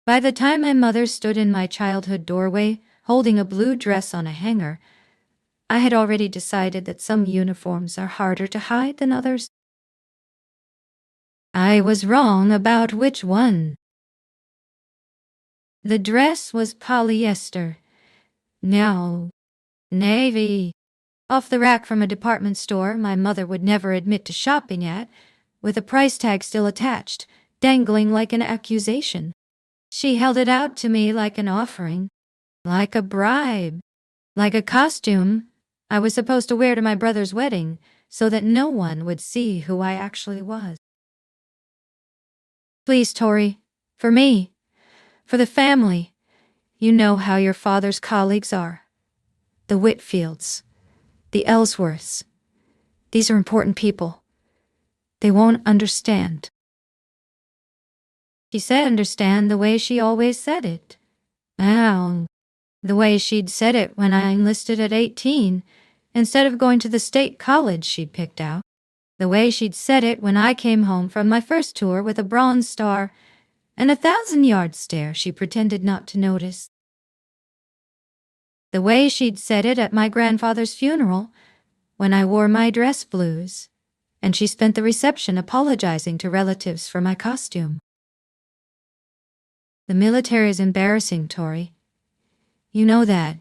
By the time my mother stood in my childhood doorway, holding a blue dress on a hanger, I had already decided that some uniforms are harder to hide than others. I was wrong about which one. The dress was polyester. No, navy. Off the rack from a department store my mother would never admit to shopping at, with a price tag still attached, dangling like an accusation. She held it out to me like an offering, like a bribe, like a costume I was supposed to wear to my brother's wedding so that no one would see who I actually was. Please, Tori, for me, for the family, you know how your father's colleagues are. The Whitfields, the Ellsworths. These are important people. They won't understand. She said understand the way she always said it. Wow. The way she'd said it when I enlisted at 18, instead of going to the state college she'd picked out. The way she'd said it when I came home from my first tour with a Bronze Star and a 1,000-yard stare she pretended not to notice. The way she'd said it at my grandfather's funeral when I wore my dress blues, and she spent the reception apologizing to relatives for my costume. The military is embarrassing, Tori. You know that.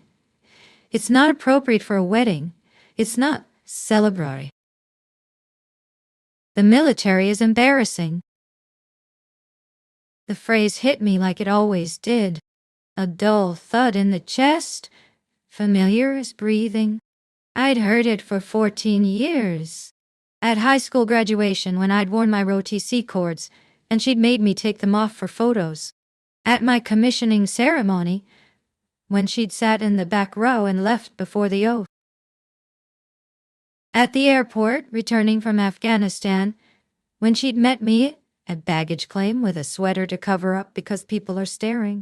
It's not appropriate for a wedding. It's not celebratory. The military is embarrassing. The phrase hit me like it always did. A dull thud in the chest, familiar as breathing. I'd heard it for 14 years. At high school graduation when I'd worn my ROTC cords, and she'd made me take them off for photos. At my commissioning ceremony, when she'd sat in the back row and left before the oath. At the airport, returning from Afghanistan, when she'd met me at baggage claim with a sweater to cover up because people are staring.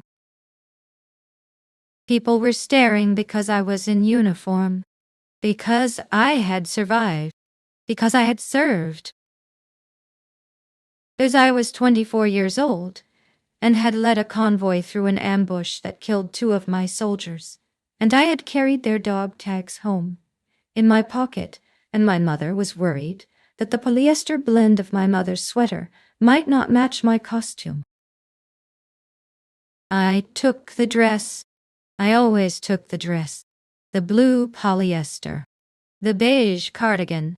People were staring because I was in uniform, because I had survived, because I had served. As I was 24 years old, and had led a convoy through an ambush that killed 2 of my soldiers, and I had carried their dog tags home in my pocket, and my mother was worried that the polyester blend of my mother's sweater might not match my costume. I took the dress. I always took the dress. The blue polyester, the beige cardigan,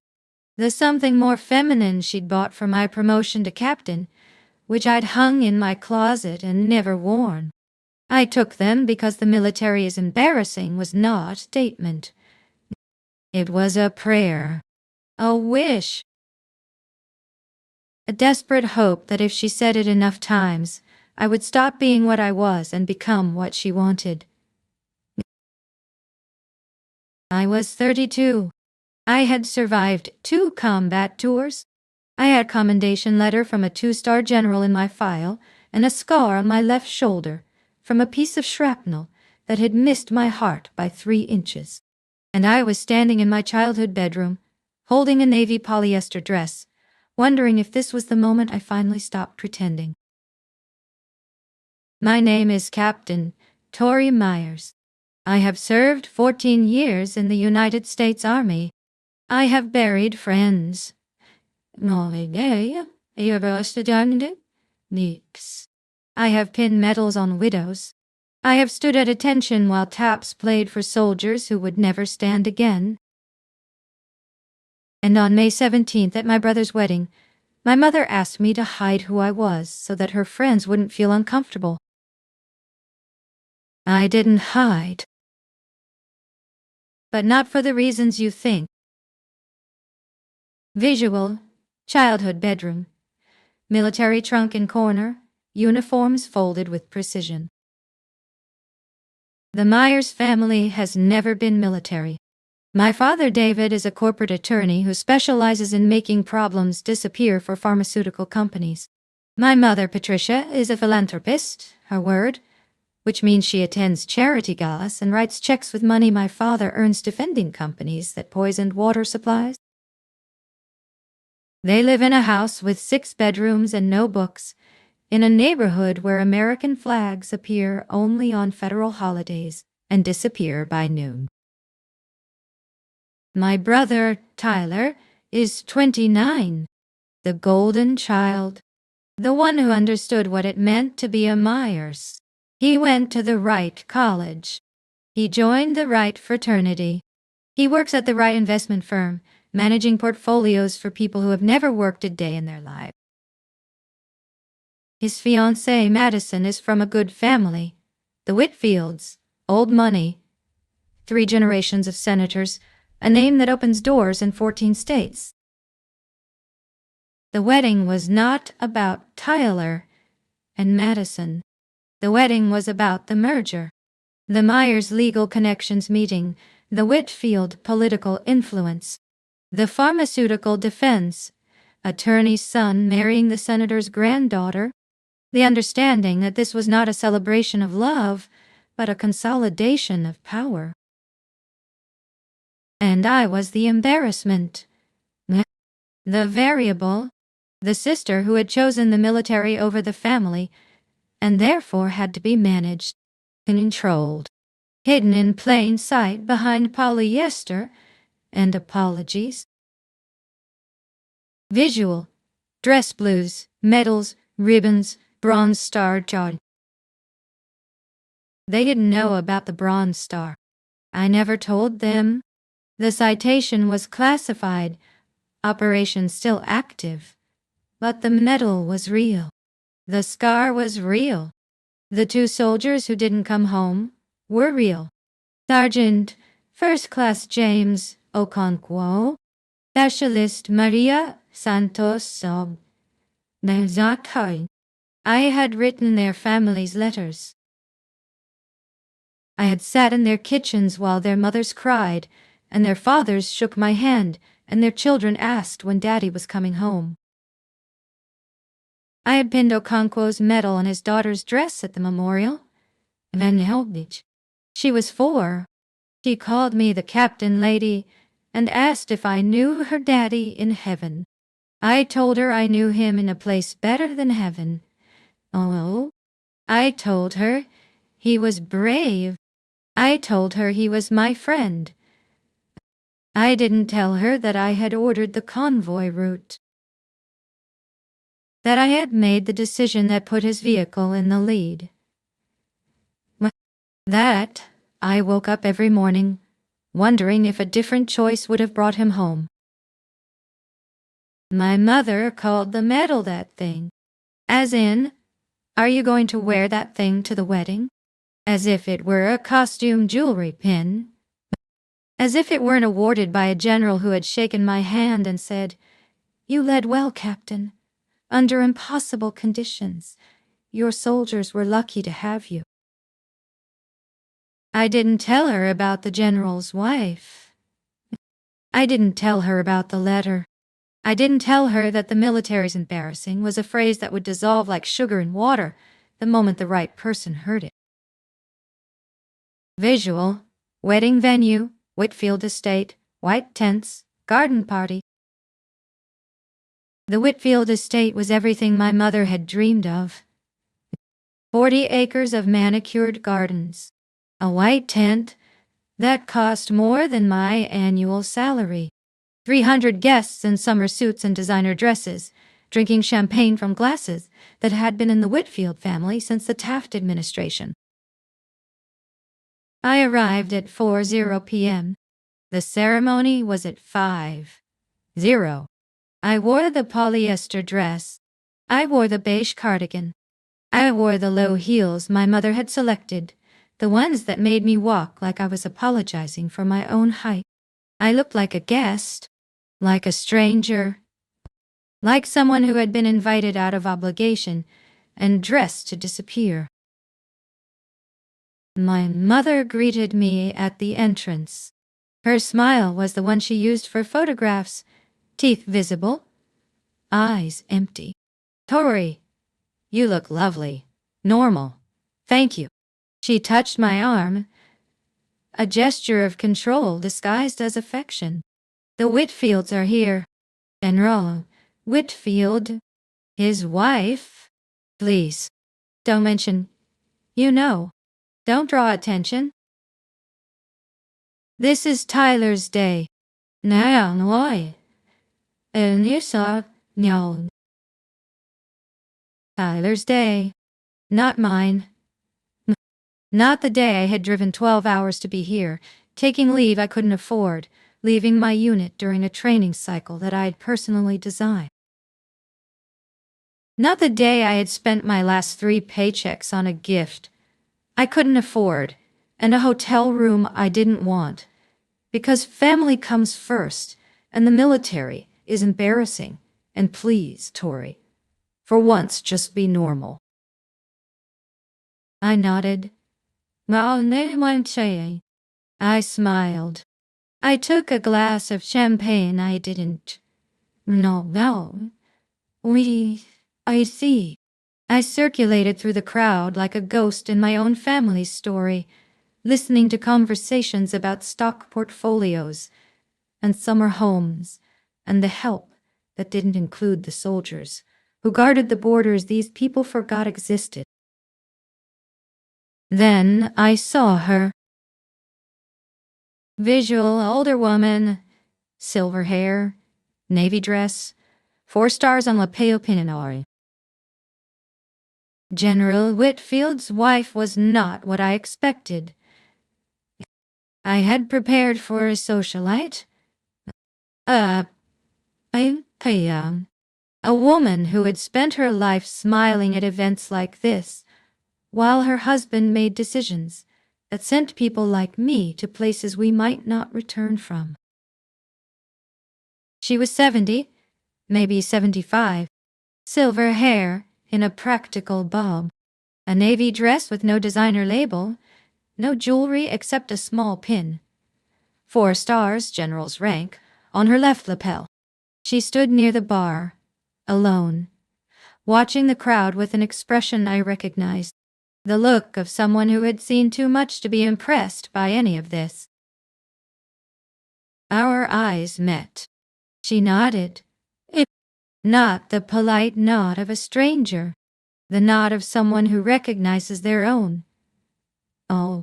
the something more feminine she'd bought for my promotion to captain, which I'd hung in my closet and never worn. I took them because the military is embarrassing was not a statement. It was a prayer, a wish, a desperate hope that if she said it enough times, I would stop being what I was and become what she wanted. I was 32. I had survived 2 combat tours. I had a commendation letter from a 2-star general in my file and a scar on my left shoulder from a piece of shrapnel that had missed my heart by 3 inches. And I was standing in my childhood bedroom, holding a navy polyester dress, wondering if this was the moment I finally stopped pretending. My name is Captain Tori Myers. I have served 14 years in the United States Army. I have buried friends. I have pinned medals on widows. I have stood at attention while taps played for soldiers who would never stand again. And on May 17th at my brother's wedding, my mother asked me to hide who I was so that her friends wouldn't feel uncomfortable. I didn't hide. But not for the reasons you think. Visual. Childhood bedroom. Military trunk in corner. Uniforms folded with precision. The Myers family has never been military. My father, David, is a corporate attorney who specializes in making problems disappear for pharmaceutical companies. My mother, Patricia, is a philanthropist, her word, which means she attends charity galas and writes checks with money my father earns defending companies that poisoned water supplies. They live in a house with 6 bedrooms and no books, in a neighborhood where American flags appear only on federal holidays and disappear by noon. My brother, Tyler, is 29, the golden child, the one who understood what it meant to be a Myers. He went to the right college. He joined the right fraternity. He works at the right investment firm, managing portfolios for people who have never worked a day in their life. His fiancée, Madison, is from a good family. The Whitfields, old money, 3 generations of senators, a name that opens doors in 14 states. The wedding was not about Tyler and Madison. The wedding was about the merger, the Myers legal connections meeting, the Whitfield political influence, the pharmaceutical defense, attorney's son marrying the senator's granddaughter, the understanding that this was not a celebration of love, but a consolidation of power. And I was the embarrassment, the variable, the sister who had chosen the military over the family, and therefore had to be managed, controlled, hidden in plain sight behind polyester and apologies. Visual, dress blues, medals, ribbons, Bronze Star John. They didn't know about the Bronze Star. I never told them. The citation was classified, operation still active, but the medal was real. The scar was real. The 2 soldiers who didn't come home were real. Sergeant First Class James Okonkwo, Specialist Maria Santos Sob. I had written their families' letters. I had sat in their kitchens while their mothers cried, and their fathers shook my hand, and their children asked when Daddy was coming home. I had pinned Okonkwo's medal on his daughter's dress at the memorial. She was 4. She called me the captain lady and asked if I knew her daddy in heaven. I told her I knew him in a place better than heaven. Oh, I told her he was brave. I told her he was my friend. I didn't tell her that I had ordered the convoy route, that I had made the decision that put his vehicle in the lead. That I woke up every morning, wondering if a different choice would have brought him home. My mother called the medal that thing. As in, are you going to wear that thing to the wedding? As if it were a costume jewelry pin. As if it weren't awarded by a general who had shaken my hand and said, "You led well, Captain. Under impossible conditions. Your soldiers were lucky to have you." I didn't tell her about the general's wife. I didn't tell her about the letter. I didn't tell her that the military's embarrassing was a phrase that would dissolve like sugar in water the moment the right person heard it. Visual, wedding venue, Whitfield estate, white tents, garden party. The Whitfield estate was everything my mother had dreamed of. 40 acres of manicured gardens, a white tent that cost more than my annual salary, 300 guests in summer suits and designer dresses, drinking champagne from glasses that had been in the Whitfield family since the Taft administration. I arrived at 4:00 p.m. The ceremony was at 5:00. I wore the polyester dress. I wore the beige cardigan. I wore the low heels my mother had selected, the ones that made me walk like I was apologizing for my own height. I looked like a guest, like a stranger, like someone who had been invited out of obligation and dressed to disappear. My mother greeted me at the entrance. Her smile was the one she used for photographs, teeth visible, eyes empty. "Tori, you look lovely. Normal. Thank you." She touched my arm, a gesture of control disguised as affection. "The Whitfields are here. General Whitfield, his wife, Please, don't mention. You know. Don't draw attention. This is Tyler's day. Now, why? And you saw, no. Tyler's day. Not mine. Not the day I had driven 12 hours to be here, taking leave I couldn't afford, leaving my unit during a training cycle that I had personally designed. Not the day I had spent my last 3 paychecks on a gift I couldn't afford, and a hotel room I didn't want. Because family comes first, and the military is embarrassing. And please, Tori, for once just be normal. I nodded. I smiled. I took a glass of champagne. I didn't. No. I see. I circulated through the crowd like a ghost in my own family's story, listening to conversations about stock portfolios and summer homes and the help that didn't include the soldiers who guarded the borders these people forgot existed. Then I saw her. Visual older woman, silver hair, navy dress, 4 stars on La Pinot. General Whitfield's wife was not what I expected. I had prepared for a socialite. A woman who had spent her life smiling at events like this, while her husband made decisions that sent people like me to places we might not return from. She was 70, maybe 75, silver hair in a practical bob, a navy dress with no designer label, no jewelry except a small pin. 4 stars, general's rank, on her left lapel. She stood near the bar, alone, watching the crowd with an expression I recognized, the look of someone who had seen too much to be impressed by any of this. Our eyes met. She nodded. Not the polite nod of a stranger, the nod of someone who recognizes their own. Oh.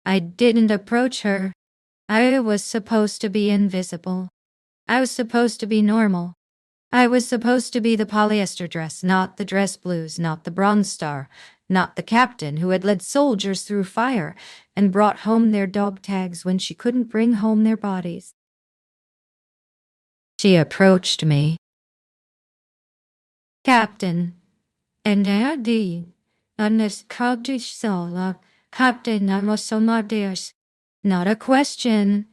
I didn't approach her. I was supposed to be invisible. I was supposed to be normal. I was supposed to be the polyester dress, not the dress blues, not the Bronze Star, not the captain who had led soldiers through fire and brought home their dog tags when she couldn't bring home their bodies. She approached me. Captain, and I did. Captain, not a question.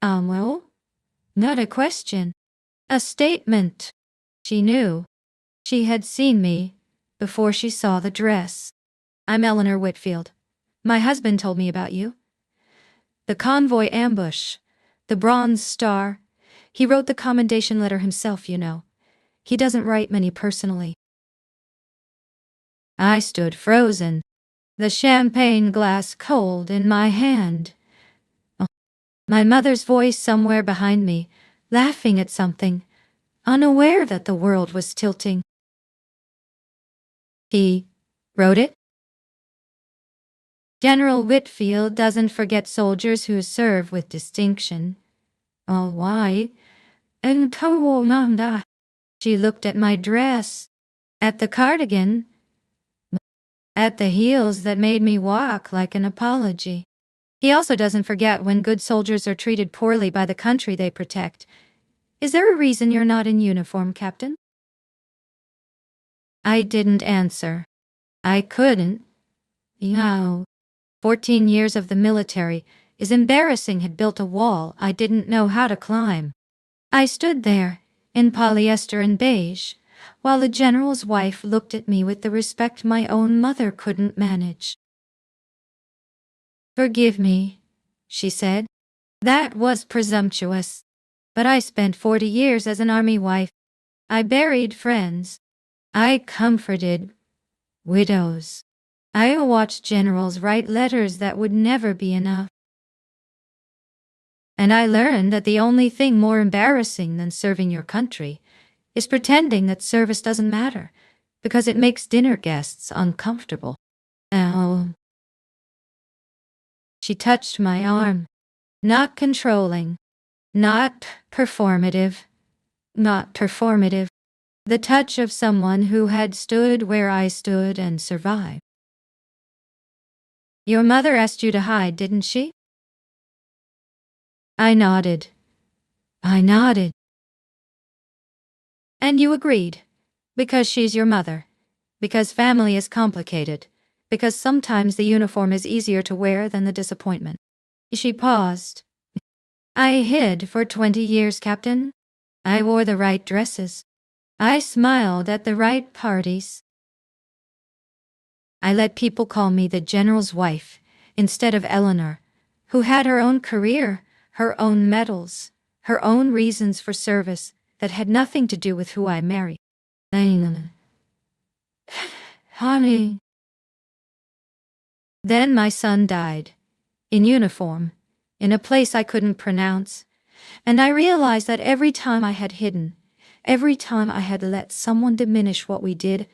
Well, not a question. A statement. She knew. She had seen me before she saw the dress. I'm Eleanor Whitfield. My husband told me about you. The convoy ambush. The Bronze Star. He wrote the commendation letter himself, you know. He doesn't write many personally. I stood frozen, the champagne glass cold in my hand. Oh, my mother's voice somewhere behind me, laughing at something, unaware that the world was tilting. He wrote it? General Whitfield doesn't forget soldiers who serve with distinction. Oh, why? And she looked at my dress, at the cardigan, at the heels that made me walk like an apology. He also doesn't forget when good soldiers are treated poorly by the country they protect. Is there a reason you're not in uniform, Captain? I didn't answer. I couldn't. 14 years of the military is embarrassing had built a wall I didn't know how to climb. I stood there, in polyester and beige, while the general's wife looked at me with the respect my own mother couldn't manage. Forgive me, she said. That was presumptuous. But I spent 40 years as an army wife. I buried friends. I comforted widows. I watched generals write letters that would never be enough. And I learned that the only thing more embarrassing than serving your country is pretending that service doesn't matter, because it makes dinner guests uncomfortable. Ow. She touched my arm. Not controlling. Not performative. Not performative. The touch of someone who had stood where I stood and survived. Your mother asked you to hide, didn't she? I nodded. And you agreed. Because she's your mother. Because family is complicated. Because sometimes the uniform is easier to wear than the disappointment. She paused. I hid for 20 years, Captain. I wore the right dresses. I smiled at the right parties. I let people call me the general's wife instead of Eleanor, who had her own career, her own medals, her own reasons for service that had nothing to do with who I married. Honey. Then my son died, in uniform, in a place I couldn't pronounce, and I realized that every time I had hidden, every time I had let someone diminish what we did,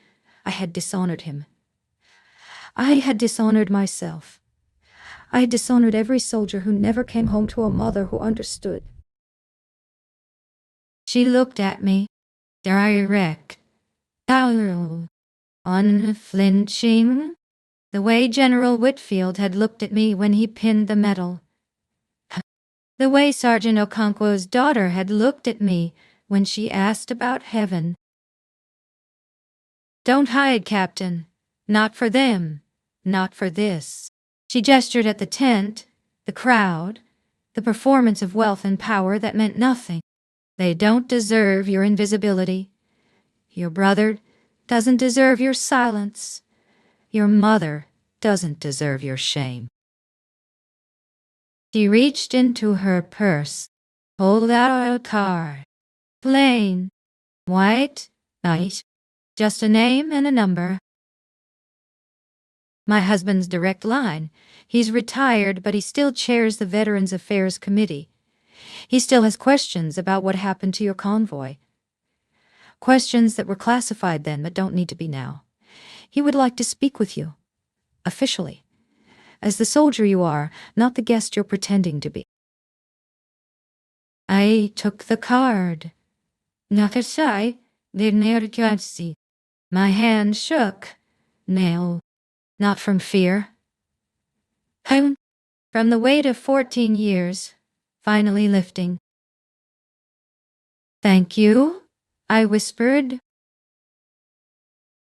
I had dishonored him. I had dishonored myself. I had dishonored every soldier who never came home to a mother who understood. She looked at me, direct, unflinching, the way General Whitfield had looked at me when he pinned the medal. The way Sergeant Okonkwo's daughter had looked at me when she asked about heaven. Don't hide, Captain. Not for them. Not for this. She gestured at the tent, the crowd, the performance of wealth and power that meant nothing. They don't deserve your invisibility. Your brother doesn't deserve your silence. Your mother doesn't deserve your shame. She reached into her purse, pulled out a card. Plain, white, nice, just a name and a number. My husband's direct line. He's retired, but he still chairs the Veterans Affairs Committee. He still has questions about what happened to your convoy. Questions that were classified then but don't need to be now. He would like to speak with you, officially, as the soldier you are, not the guest you're pretending to be. I took the card. Nakasai, Disinherited. My hand shook. No, not from fear. From the weight of 14 years, finally lifting. Thank you, I whispered.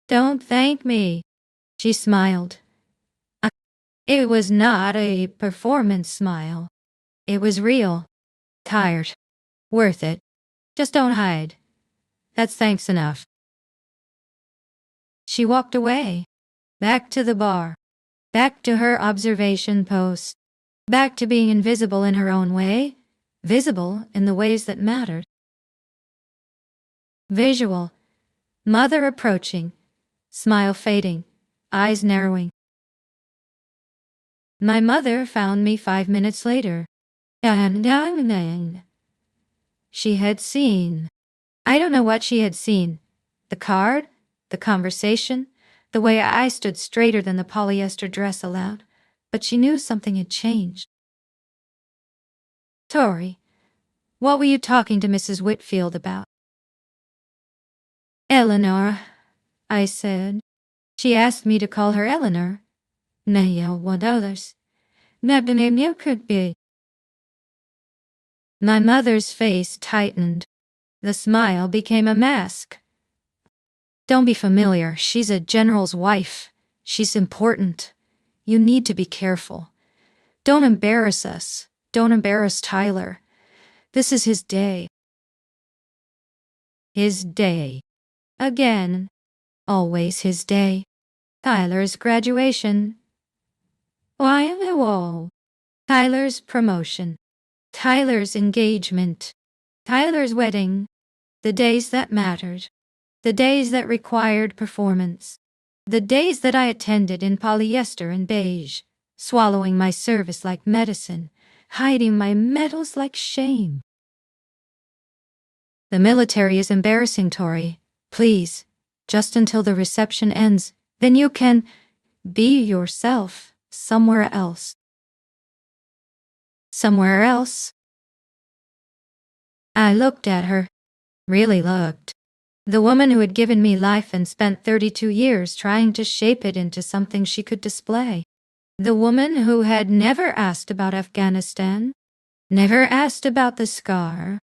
Don't thank me, she smiled. It was not a performance smile. It was real. Tired. Worth it. Just don't hide. That's thanks enough. She walked away. Back to the bar. Back to her observation post. Back to being invisible in her own way. Visible in the ways that mattered. Visual. Mother approaching. Smile fading. Eyes narrowing. My mother found me 5 minutes later. She had seen. I don't know what she had seen. The card, the conversation, the way I stood straighter than the polyester dress allowed, but she knew something had changed. Tori, what were you talking to Mrs. Whitfield about? Eleanor, I said. She asked me to call her Eleanor. Naya, what others? Maybe name you could be. My mother's face tightened. The smile became a mask. Don't be familiar. She's a general's wife. She's important. You need to be careful. Don't embarrass us. Don't embarrass Tyler. This is his day. His day. Again. Always his day. Tyler's graduation. Why on the wall? Tyler's promotion. Tyler's engagement. Tyler's wedding. The days that mattered. The days that required performance. The days that I attended in polyester and beige, swallowing my service like medicine, hiding my medals like shame. The military is embarrassing, Tori. Please, Just until the reception ends. Then you can be yourself somewhere else. Somewhere else? I looked at her. Really looked. The woman who had given me life and spent 32 years trying to shape it into something she could display. The woman who had never asked about Afghanistan, never asked about the scar,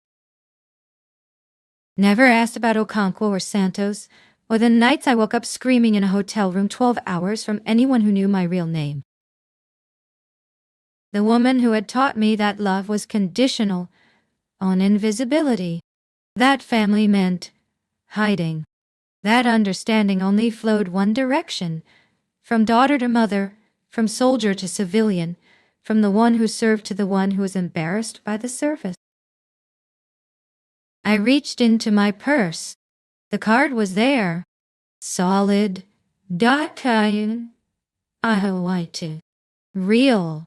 never asked about Okonkwo or Santos, or the nights I woke up screaming in a hotel room 12 hours from anyone who knew my real name. The woman who had taught me that love was conditional on invisibility. That family meant hiding. That understanding only flowed one direction, from daughter to mother, from soldier to civilian, from the one who served to the one who was embarrassed by the service. I reached into my purse. The card was there. Solid. .in. Ahawaitu. Real.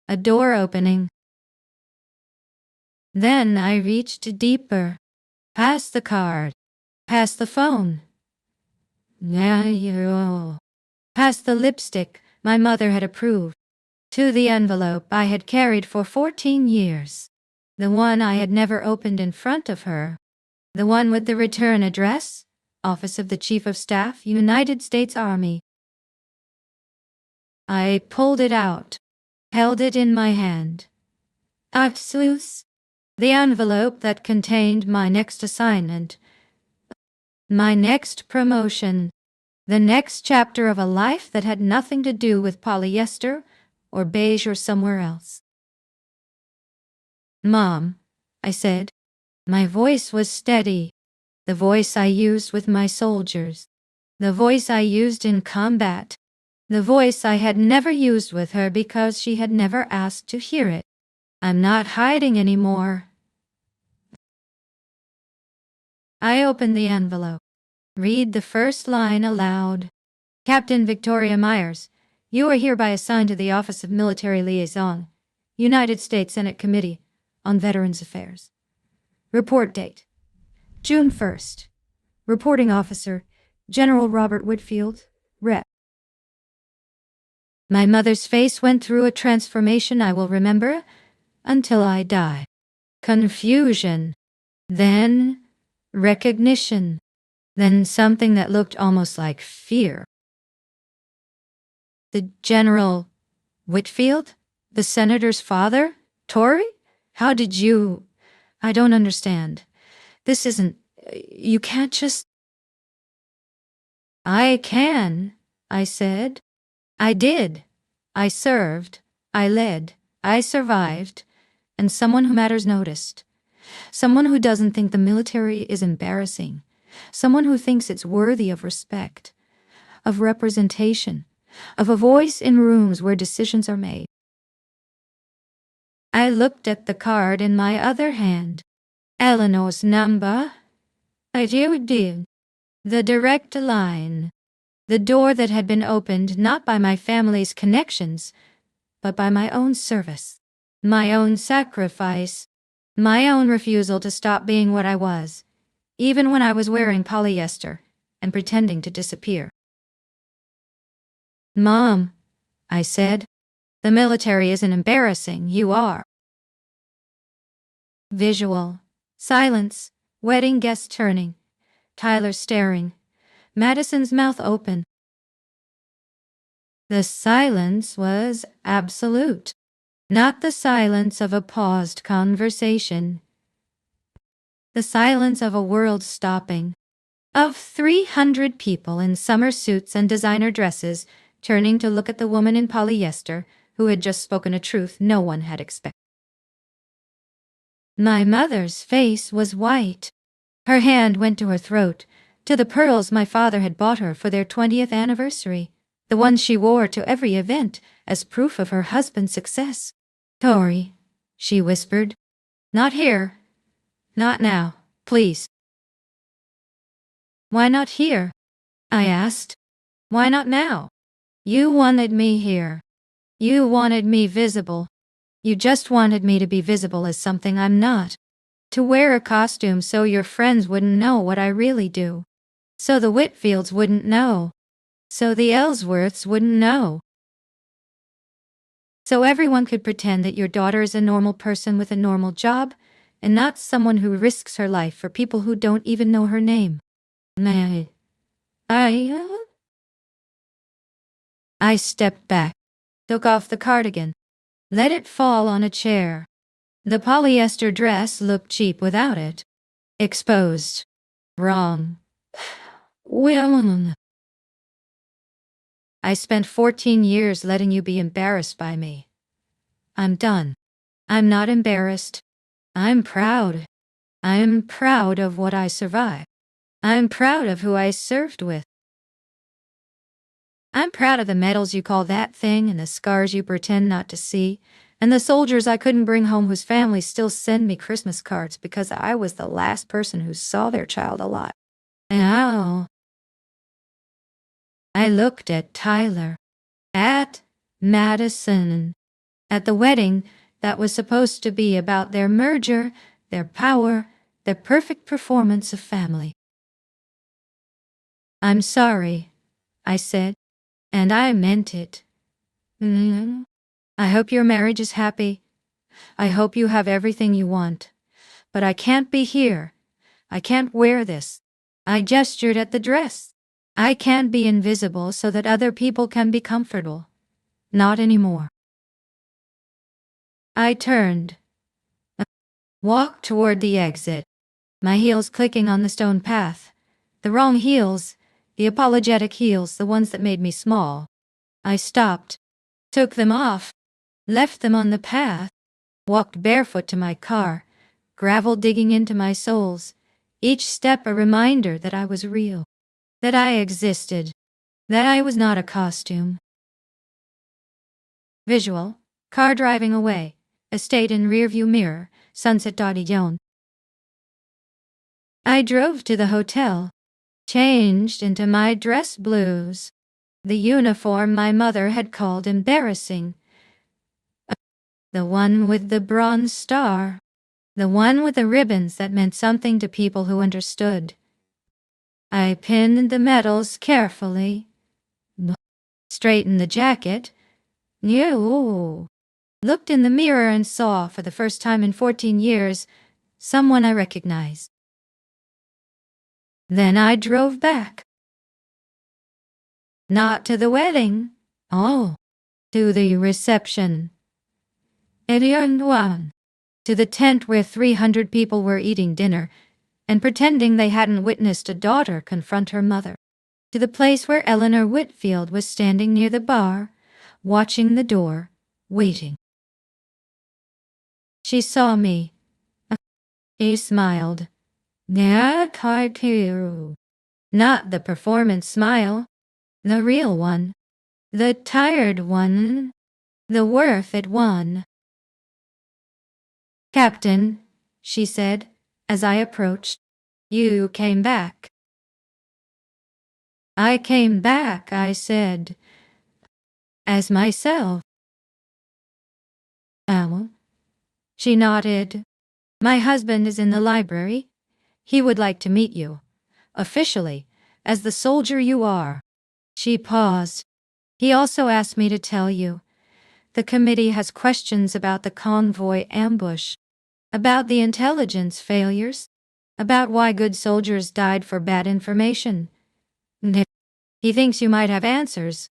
A door opening. Then I reached deeper. Past the card. Past the phone. Past the lipstick my mother had approved. To the envelope I had carried for 14 years. The one I had never opened in front of her. The one with the return address, Office of the Chief of Staff, United States Army. I pulled it out, held it in my hand. Absolus, the envelope that contained my next assignment, my next promotion, the next chapter of a life that had nothing to do with polyester or beige or somewhere else. Mom, I said. My voice was steady, the voice I used with my soldiers, the voice I used in combat, the voice I had never used with her because she had never asked to hear it. I'm not hiding anymore. I opened the envelope. Read the first line aloud. Captain Victoria Myers, you are hereby assigned to the Office of Military Liaison, United States Senate Committee on Veterans Affairs. Report date, June 1st. Reporting Officer, General Robert Whitfield, Rep. My mother's face went through a transformation I will remember until I die. Confusion, then recognition, then something that looked almost like fear. The General Whitfield? The senator's father? Tory? How did you... I don't understand. This isn't... You can't just... I can, I said. I did. I served. I led. I survived. And someone who matters noticed. Someone who doesn't think the military is embarrassing. Someone who thinks it's worthy of respect, of representation, of a voice in rooms where decisions are made. I looked at the card in my other hand. Eleanor's number. I did. The direct line. The door that had been opened not by my family's connections, but by my own service, my own sacrifice, my own refusal to stop being what I was, even when I was wearing polyester and pretending to disappear. Mom, I said, the military isn't embarrassing, you are. Visual. Silence. Wedding guest turning. Tyler staring. Madison's mouth open. The silence was absolute. Not the silence of a paused conversation. The silence of a world stopping. Of 300 people in summer suits and designer dresses turning to look at the woman in polyester who had just spoken a truth no one had expected. My mother's face was white. Her hand went to her throat, to the pearls my father had bought her for their 20th anniversary, the ones she wore to every event as proof of her husband's success. Tori, she whispered. Not here. Not now, please. Why not here? I asked. Why not now? You wanted me here. You wanted me visible. You just wanted me to be visible as something I'm not. To wear a costume so your friends wouldn't know what I really do. So the Whitfields wouldn't know. So the Ellsworths wouldn't know. So everyone could pretend that your daughter is a normal person with a normal job, and not someone who risks her life for people who don't even know her name. I stepped back, took off the cardigan, let it fall on a chair. The polyester dress looked cheap without it. Exposed. Wrong. Well, I spent 14 years letting you be embarrassed by me. I'm done. I'm not embarrassed. I'm proud. I'm proud of what I survived. I'm proud of who I served with. I'm proud of the medals you call that thing and the scars you pretend not to see, and the soldiers I couldn't bring home whose families still send me Christmas cards because I was the last person who saw their child alive. Ow. I looked at Tyler, at Madison, at the wedding that was supposed to be about their merger, their power, their perfect performance of family. I'm sorry, I said, and I meant it. I hope your marriage is happy. I hope you have everything you want. But I can't be here. I can't wear this. I gestured at the dress. I can't be invisible so that other people can be comfortable. Not anymore. I turned, walked toward the exit, my heels clicking on the stone path. The wrong heels, the apologetic heels, the ones that made me small. I stopped, took them off, left them on the path, walked barefoot to my car, gravel digging into my soles, each step a reminder that I was real, that I existed, that I was not a costume. Visual, car driving away, estate in rearview mirror, sunset Yon. I drove to the hotel, changed into my dress blues, the uniform my mother had called embarrassing, the one with the bronze star, the one with the ribbons that meant something to people who understood. I pinned the medals carefully, straightened the jacket, looked in the mirror and saw, for the first time in 14 years, someone I recognized. Then I drove back. Not to the wedding, to the reception. To the tent where 300 people were eating dinner and pretending they hadn't witnessed a daughter confront her mother. To the place where Eleanor Whitfield was standing near the bar, watching the door, waiting. She saw me. She smiled. Not the performance smile, the real one, the tired one, the worth it one. Captain, she said, as I approached, you came back. I came back, I said, as myself. She nodded. My husband is in the library. He would like to meet you, officially, as the soldier you are. She paused. He also asked me to tell you. The committee has questions about the convoy ambush, about the intelligence failures, about why good soldiers died for bad information. He thinks you might have answers.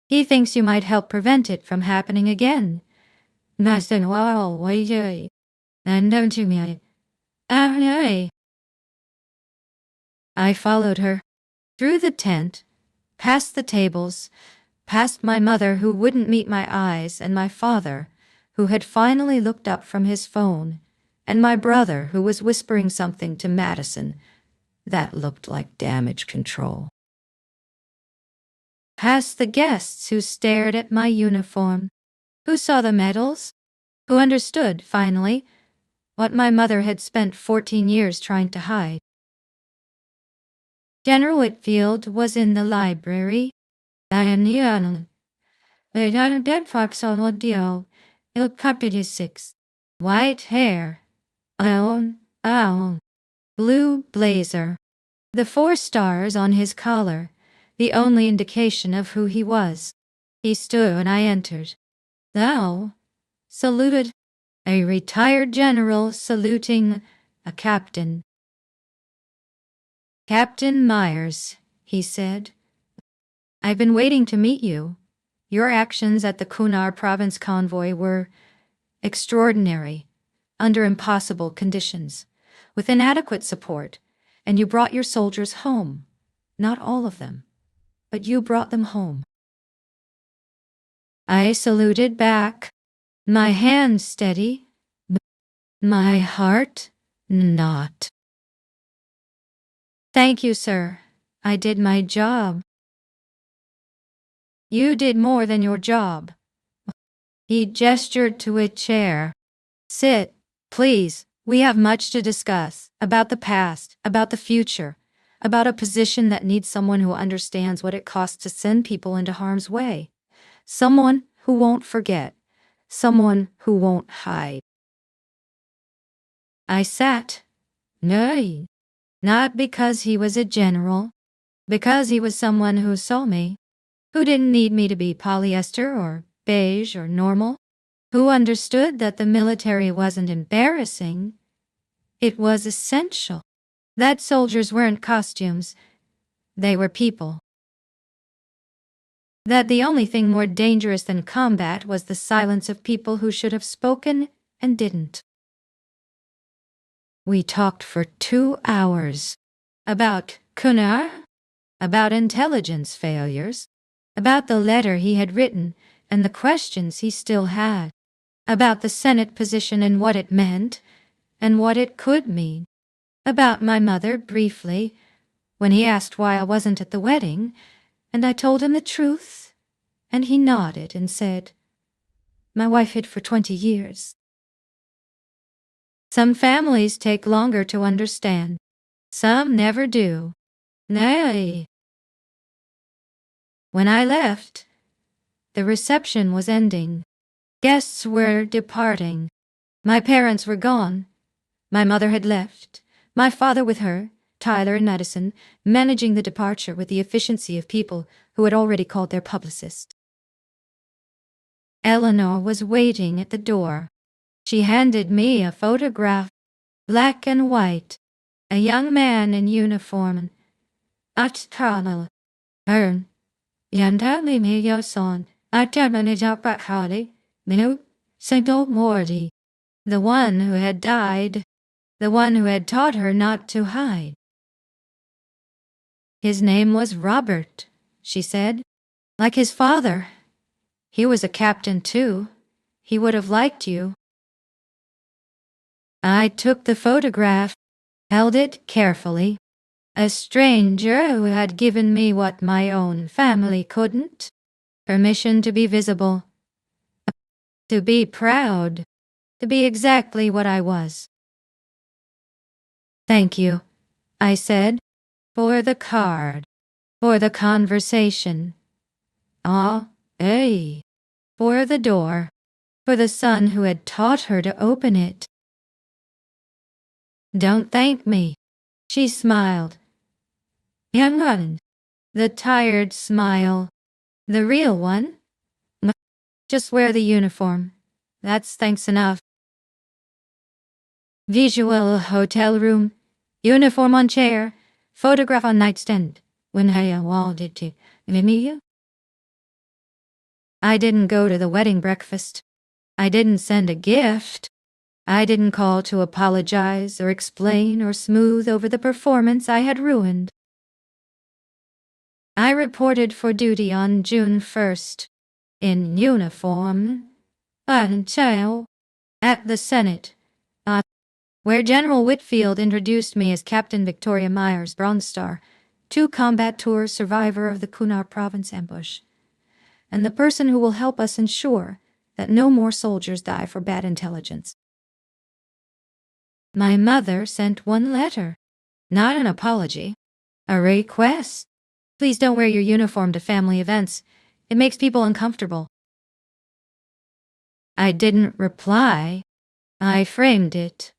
He thinks you might help prevent it from happening again. I followed her, through the tent, past the tables, past my mother who wouldn't meet my eyes, and my father, who had finally looked up from his phone, and my brother who was whispering something to Madison that looked like damage control. Past the guests who stared at my uniform, who saw the medals, who understood, finally, what my mother had spent 14 years trying to hide. General Whitfield was in the library. White hair. Blue blazer. The 4 stars on his collar, the only indication of who he was. He stood and I entered. Thou saluted, a retired general saluting a captain. Captain Myers, he said, I've been waiting to meet you. Your actions at the Kunar province convoy were extraordinary, under impossible conditions, with inadequate support, and you brought your soldiers home. Not all of them, but you brought them home. I saluted back, my hand steady, my heart not. Thank you, sir. I did my job. You did more than your job. He gestured to a chair. Sit, please. We have much to discuss about the past, about the future, about a position that needs someone who understands what it costs to send people into harm's way. Someone who won't forget. Someone who won't hide. I sat. No, not because he was a general, because he was someone who saw me, who didn't need me to be polyester or beige or normal, who understood that the military wasn't embarrassing, it was essential, that soldiers weren't costumes, they were people, that the only thing more dangerous than combat was the silence of people who should have spoken and didn't. We talked for 2 hours about Kunar, about intelligence failures, about the letter he had written and the questions he still had, about the Senate position and what it meant and what it could mean, about my mother briefly, when he asked why I wasn't at the wedding, and I told him the truth, and he nodded and said, my wife hid for 20 years. Some families take longer to understand. Some never do. Nay. When I left, the reception was ending. Guests were departing. My parents were gone. My mother had left. My father with her, Tyler and Madison, managing the departure with the efficiency of people who had already called their publicist. Eleanor was waiting at the door. She handed me a photograph, black and white, a young man in uniform. Attanal, Ern, Yandali Meyo son, Atamanijapakali, Minu, Single Morty, the one who had died, the one who had taught her not to hide. His name was Robert, she said, like his father. He was a captain too. He would have liked you. I took the photograph, held it carefully. A stranger who had given me what my own family couldn't. Permission to be visible. To be proud. To be exactly what I was. Thank you, I said, for the card, for the conversation. For the door, for the son who had taught her to open it. Don't thank me, she smiled. Young one, the tired smile, the real one. Just wear the uniform, that's thanks enough. Visual hotel room, uniform on chair, photograph on nightstand. When I wanted to meet you. I didn't go to the wedding breakfast. I didn't send a gift. I didn't call to apologize or explain or smooth over the performance I had ruined. I reported for duty on June 1st, in uniform, until at the Senate, where General Whitfield introduced me as Captain Victoria Myers, Bronze Star, 2 combat tour survivor of the Kunar province ambush, and the person who will help us ensure that no more soldiers die for bad intelligence. My mother sent 1 letter, not an apology, a request. Please don't wear your uniform to family events. It makes people uncomfortable. I didn't reply. I framed it.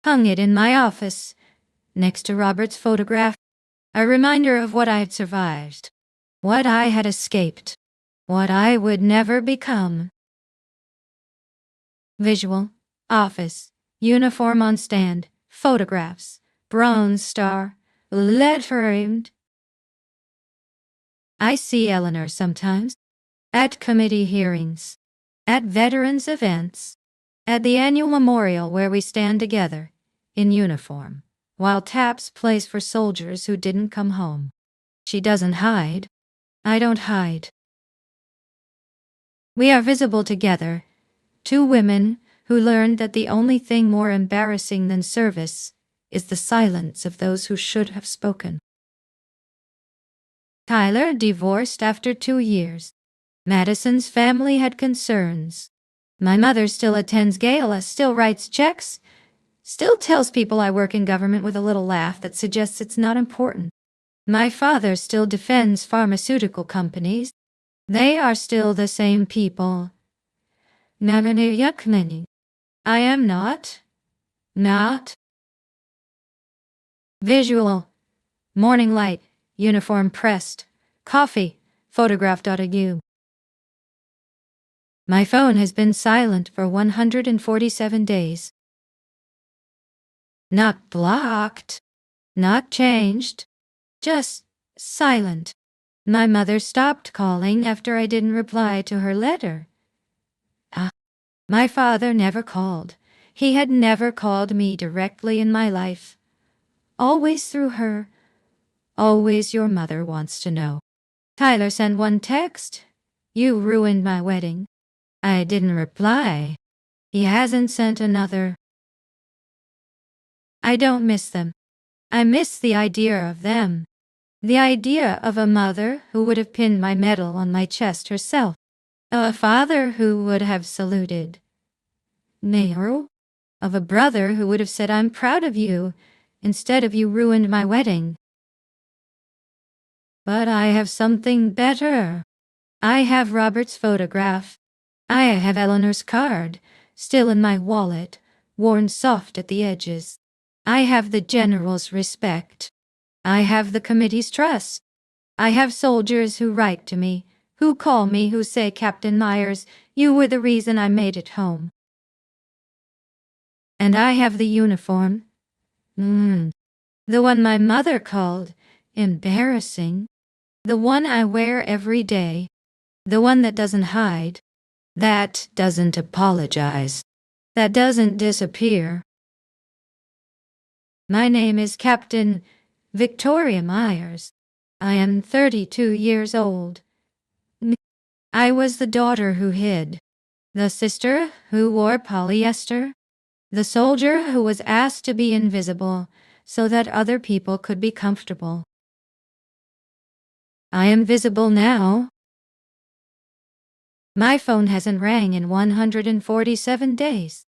Hung it in my office, Next to Robert's photograph, a reminder of what I had survived, what I had escaped, what I would never become. Visual, office, uniform on stand, photographs, bronze star, lead framed. I see Eleanor sometimes, at committee hearings, at veterans events, at the annual memorial where we stand together, in uniform, while taps plays for soldiers who didn't come home. She doesn't hide. I don't hide. We are visible together, two women who learned that the only thing more embarrassing than service is the silence of those who should have spoken. Tyler divorced after 2 years. Madison's family had concerns. My mother still attends gala, still writes checks, still tells people I work in government with a little laugh that suggests it's not important. My father still defends pharmaceutical companies. They are still the same people. I am not. Not. Visual. Morning light. Uniform pressed. Coffee. Photograph.agu. My phone has been silent for 147 days. Not blocked. Not changed. Just silent. My mother stopped calling after I didn't reply to her letter. My father never called. He had never called me directly in my life. Always through her. Always your mother wants to know. Tyler sent one text. You ruined my wedding. I didn't reply. He hasn't sent another. I don't miss them. I miss the idea of them. The idea of a mother who would have pinned my medal on my chest herself. A father who would have saluted. Nehru? Of a brother who would have said, I'm proud of you, instead of you ruined my wedding. But I have something better. I have Robert's photograph. I have Eleanor's card, still in my wallet, worn soft at the edges. I have the general's respect. I have the committee's trust. I have soldiers who write to me, who call me, who say, Captain Myers, you were the reason I made it home. And I have the uniform. The one my mother called embarrassing. The one I wear every day. The one that doesn't hide. That doesn't apologize. That doesn't disappear. My name is Captain Victoria Myers. I am 32 years old. I was the daughter who hid, the sister who wore polyester, the soldier who was asked to be invisible so that other people could be comfortable. I am visible now. My phone hasn't rang in 147 days.